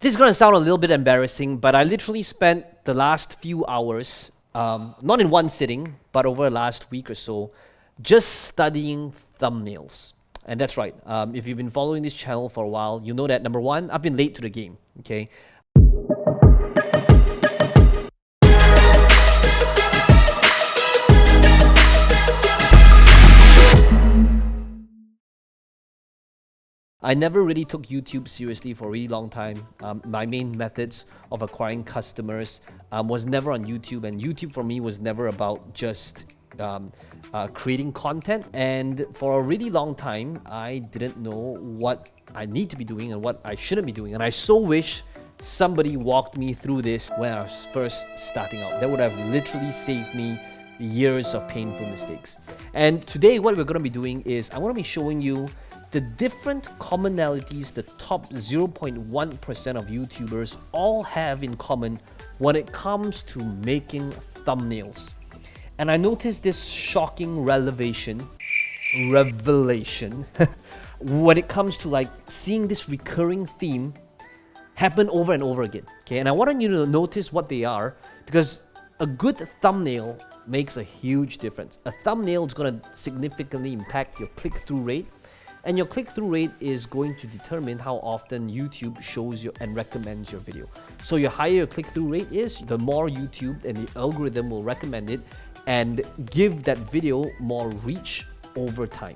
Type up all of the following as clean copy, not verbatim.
This is going to sound a little bit embarrassing, but I literally spent the last few hours, not in one sitting, but over the last week or so, just studying thumbnails. And that's right. If you've been following this channel for a while, you know that number one, I've been late to the game, okay? I never really took YouTube seriously for a really long time. My main methods of acquiring customers was never on YouTube, and YouTube for me was never about just creating content. And for a really long time, I didn't know what I need to be doing and what I shouldn't be doing. And I so wish somebody walked me through this when I was first starting out. That would have literally saved me years of painful mistakes. And today what we're going to be doing is I'm going to be showing you the different commonalities the top 0.1% of YouTubers all have in common when it comes to making thumbnails. And I noticed this shocking revelation when it comes to like seeing this recurring theme happen over and over again. Okay, and I want you to notice what they are, because a good thumbnail makes a huge difference. A thumbnail is going to significantly impact your click-through rate. And your click-through rate is going to determine how often YouTube shows you and recommends your video. So the higher your click-through rate is, the more YouTube and the algorithm will recommend it and give that video more reach over time.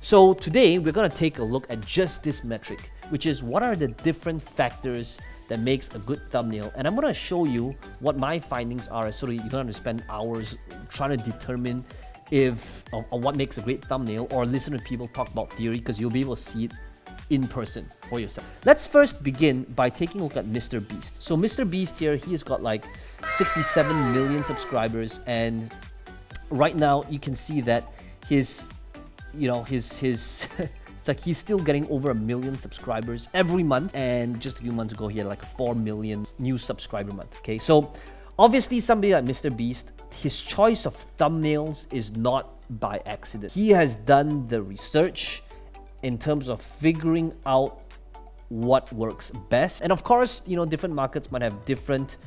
So today we're going to take a look at just this metric, which is what are the different factors that makes a good thumbnail. And I'm going to show you what my findings are so that you don't have to spend hours trying to determine on what makes a great thumbnail or listen to people talk about theory, because you'll be able to see it in person for yourself. Let's first begin by taking a look at Mr. Beast. So Mr. Beast here, he's got like 67 million subscribers, and right now you can see that his it's like he's still getting over 1 million subscribers every month, and just a few months ago he had like a 4 million new subscriber month. Okay, so obviously somebody like Mr. Beast, his choice of thumbnails is not by accident. He has done the research in terms of figuring out what works best. And of course, different markets might have different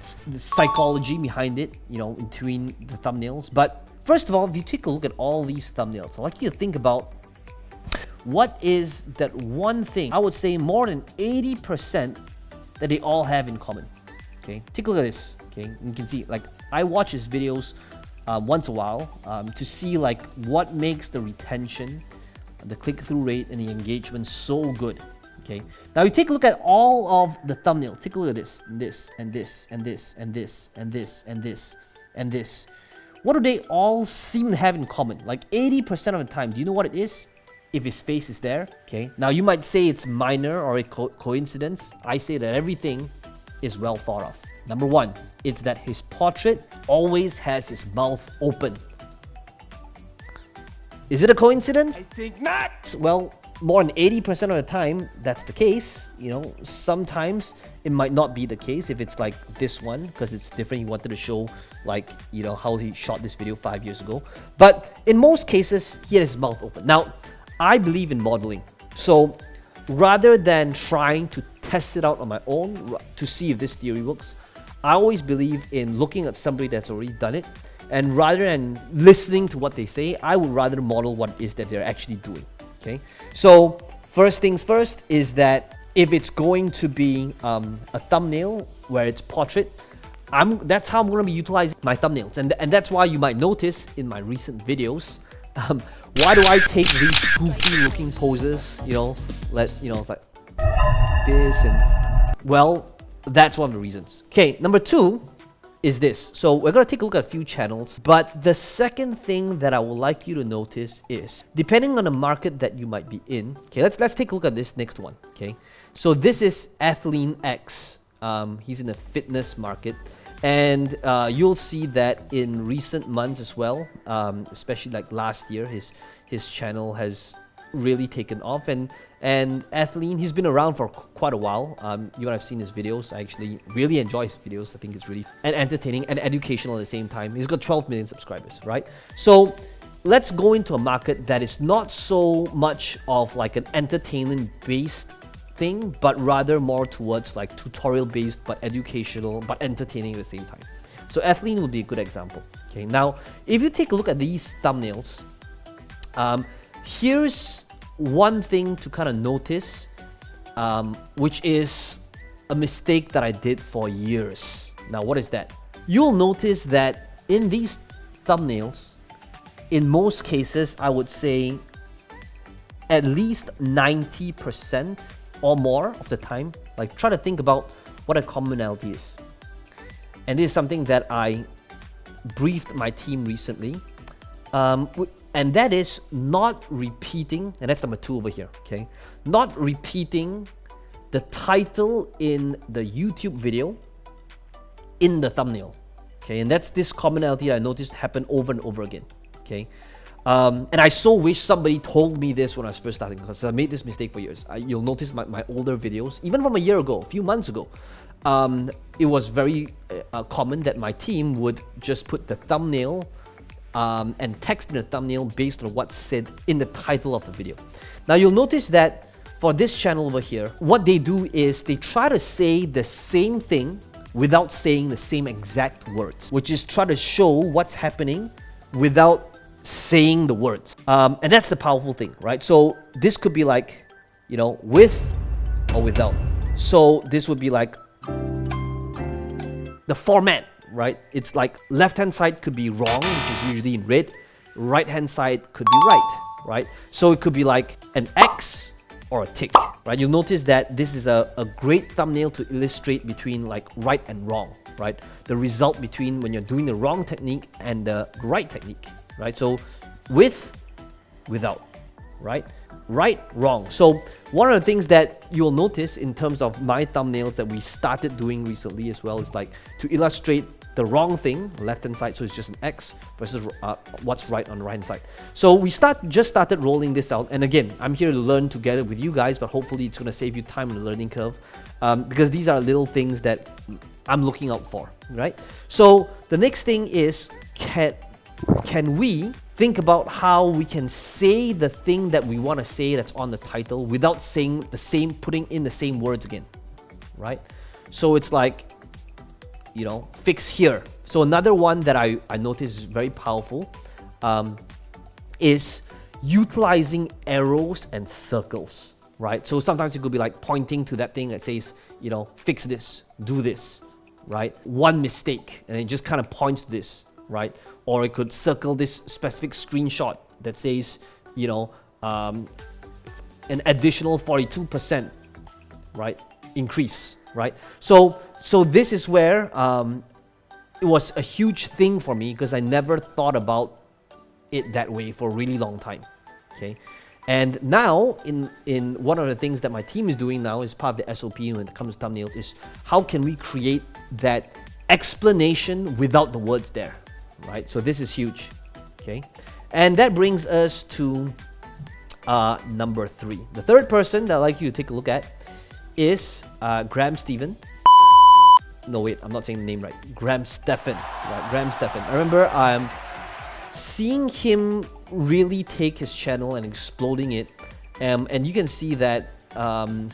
psychology behind it, in between the thumbnails. But first of all, if you take a look at all these thumbnails, I'd like you to think about what is that one thing, I would say more than 80% that they all have in common. Okay, take a look at this. Okay, you can see like I watch his videos once a while to see like what makes the retention, the click-through rate, and the engagement so good. Okay, now you take a look at all of the thumbnails. Take a look at this, and this, and this, and this, and this, and this, and this, and this. What do they all seem to have in common? Like 80% of the time, do you know what it is? If his face is there. Okay, now you might say it's minor or a coincidence. I say that everything is well thought of. Number one, it's that his portrait always has his mouth open. Is it a coincidence? I think not. Well, more than 80% of the time, that's the case. Sometimes it might not be the case if it's like this one, because it's different. He wanted to show like, how he shot this video 5 years ago. But in most cases, he had his mouth open. Now, I believe in modeling. So rather than trying to test it out on my own to see if this theory works, I always believe in looking at somebody that's already done it. And rather than listening to what they say, I would rather model what it is that they're actually doing. Okay. So first things first is that if it's going to be a thumbnail where it's portrait, that's how I'm going to be utilizing my thumbnails. And that's why you might notice in my recent videos, why do I take these goofy looking poses, it's like this, and well, that's one of the reasons. Okay, number two is this. So we're going to take a look at a few channels, but the second thing that I would like you to notice is, depending on the market that you might be in, okay, let's take a look at this next one. Okay, so this is Athlean X. He's in the fitness market. And you'll see that in recent months as well, especially like last year, his channel has really taken off. And Athlean, he's been around for quite a while. You might have seen his videos. I actually really enjoy his videos. I think it's really entertaining and educational at the same time. He's got 12 million subscribers, right? So let's go into a market that is not so much of like an entertainment-based thing, but rather more towards like tutorial based, but educational, but entertaining at the same time. So Ethylene would be a good example. Okay, now if you take a look at these thumbnails, here's one thing to kind of notice, which is a mistake that I did for years. Now, what is that? You'll notice that in these thumbnails, in most cases, I would say at least 90% or more of the time, like try to think about what a commonality is. And this is something that I briefed my team recently. And that is not repeating, and that's number 2 over here, okay? Not repeating the title in the YouTube video in the thumbnail, okay? And that's this commonality I noticed happen over and over again, okay? And I so wish somebody told me this when I was first starting, because I made this mistake for years. You'll notice my older videos, even from a year ago, a few months ago, it was very common that my team would just put the thumbnail and text in the thumbnail based on what's said in the title of the video. Now you'll notice that for this channel over here, what they do is they try to say the same thing without saying the same exact words, which is try to show what's happening without saying the words. And that's the powerful thing, right? So this could be like, you know, with or without. So this would be like the format, right? It's like left-hand side could be wrong, which is usually in red. Right-hand side could be right? So it could be like an X or a tick, right? You'll notice that this is a great thumbnail to illustrate between like right and wrong, right? The result between when you're doing the wrong technique and the right technique, right? So with, without, right? Right, wrong. So one of the things that you'll notice in terms of my thumbnails that we started doing recently as well is like to illustrate the wrong thing, left hand side, so it's just an X versus what's right on the right hand side. So we just started rolling this out, and again, I'm here to learn together with you guys, but hopefully it's going to save you time on the learning curve, because these are little things that I'm looking out for, right? So the next thing is, can we think about how we can say the thing that we want to say that's on the title without saying the same, putting in the same words again, right? So it's like, you know, fix here. So another one that I noticed is very powerful is utilizing arrows and circles, right? So sometimes it could be like pointing to that thing that says, you know, fix this, do this, right? One mistake, and it just kind of points to this, right? Or it could circle this specific screenshot that says, you know, an additional 42%, right? Increase, right? So this is where it was a huge thing for me because I never thought about it that way for a really long time, okay? And now, in one of the things that my team is doing now as part of the SOP when it comes to thumbnails is how can we create that explanation without the words there, right? So this is huge, okay? And that brings us to number 3. The third person that I'd like you to take a look at is Graham Stephen. No, wait, I'm not saying the name right. Graham STEPHAN, right? Graham STEPHAN. I remember seeing him really take his channel and exploding it, and you can see that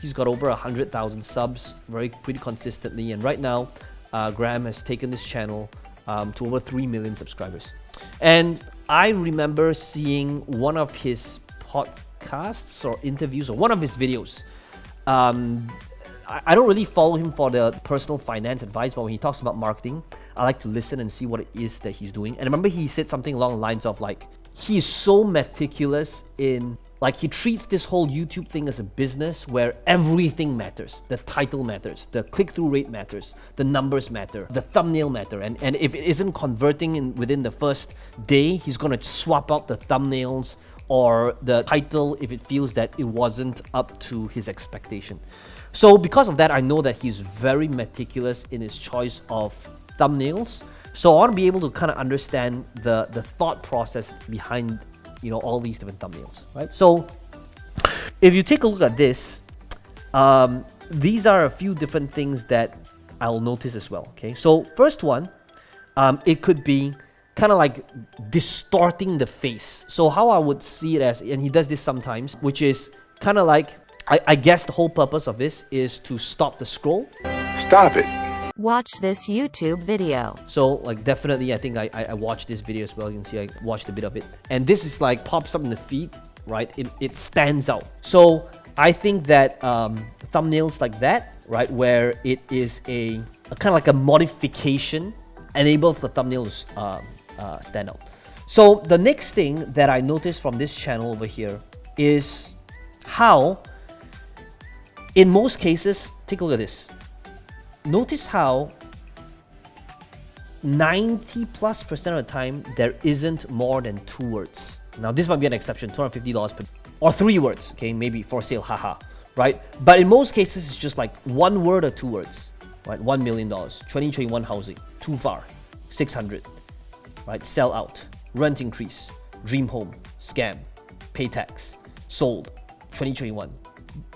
he's got over 100,000 subs pretty consistently, and right now Graham has taken this channel to over 3 million subscribers. And I remember seeing one of his podcasts or interviews or one of his videos. I don't really follow him for the personal finance advice, but when he talks about marketing, I like to listen and see what it is that he's doing. And I remember he said something along the lines of like, he's so meticulous in, like, he treats this whole YouTube thing as a business where everything matters. The title matters, the click-through rate matters, the numbers matter, the thumbnail matter. And if it isn't converting within the first day, he's gonna swap out the thumbnails or the title if it feels that it wasn't up to his expectation. So because of that, I know that he's very meticulous in his choice of thumbnails. So I want to be able to kind of understand the thought process behind, you know, all these different thumbnails, right? So if you take a look at this, these are a few different things that I'll notice as well, okay? So first one, it could be kind of like distorting the face. So how I would see it as, and he does this sometimes, which is kind of like I guess the whole purpose of this is to stop the scroll. Stop it. Watch this YouTube video. So like definitely I think I watched this video as well. You can see I watched a bit of it. And this is like pops up in the feed, right? It stands out. So I think that thumbnails like that, right, where it is a kind of like a modification, enables the thumbnails stand out. So the next thing that I noticed from this channel over here is how, in most cases, take a look at this. Notice how 90+% of the time there isn't more than 2 words. Now this might be an exception, $250 per, or 3 words, okay, maybe for sale, haha, right? But in most cases it's just like 1 word or 2 words, right? $1 million, 2021 housing, too far, 600, right? Sell out, rent increase, dream home, scam, pay tax, sold, 2021,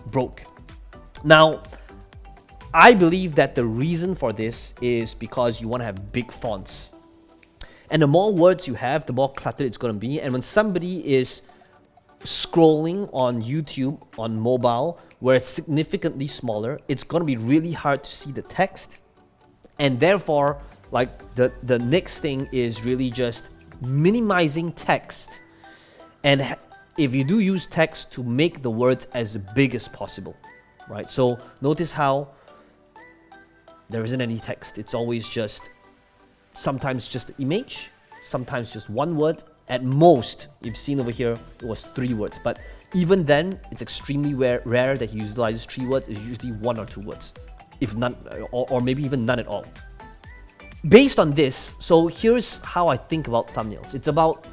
broke. Now, I believe that the reason for this is because you want to have big fonts. And the more words you have, the more cluttered it's going to be. And when somebody is scrolling on YouTube, on mobile, where it's significantly smaller, it's going to be really hard to see the text. And therefore, like the next thing is really just minimizing text. And if you do use text, to make the words as big as possible, right? So notice how there isn't any text. It's always just, sometimes just an image, sometimes just 1 word. At most, you've seen over here, it was 3 words. But even then, it's extremely rare that he utilizes 3 words. It's usually 1 or 2 words, if none, or maybe even none at all. Based on this, so here's how I think about thumbnails. It's about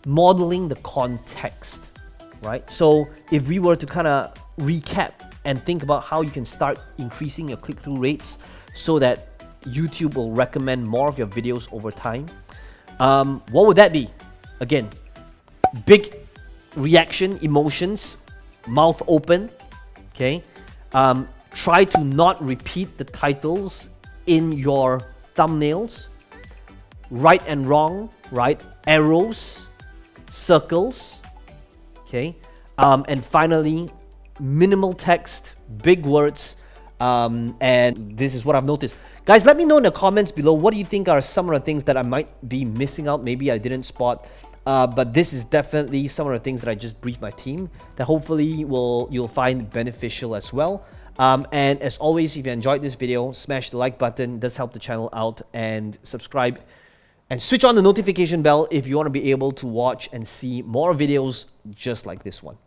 modeling the context, right? So if we were to kind of recap and think about how you can start increasing your click-through rates so that YouTube will recommend more of your videos over time, what would that be? Again, big reaction, emotions, mouth open, okay? Try to not repeat the titles in your thumbnails. Right and wrong, right? Arrows, circles, okay? And finally, minimal text, big words, and this is what I've noticed. Guys, let me know in the comments below, what do you think are some of the things that I might be missing out, maybe I didn't spot, but this is definitely some of the things that I just briefed my team that hopefully you'll find beneficial as well. And as always, if you enjoyed this video, smash the like button, it does help the channel out, and subscribe and switch on the notification bell if you want to be able to watch and see more videos just like this one.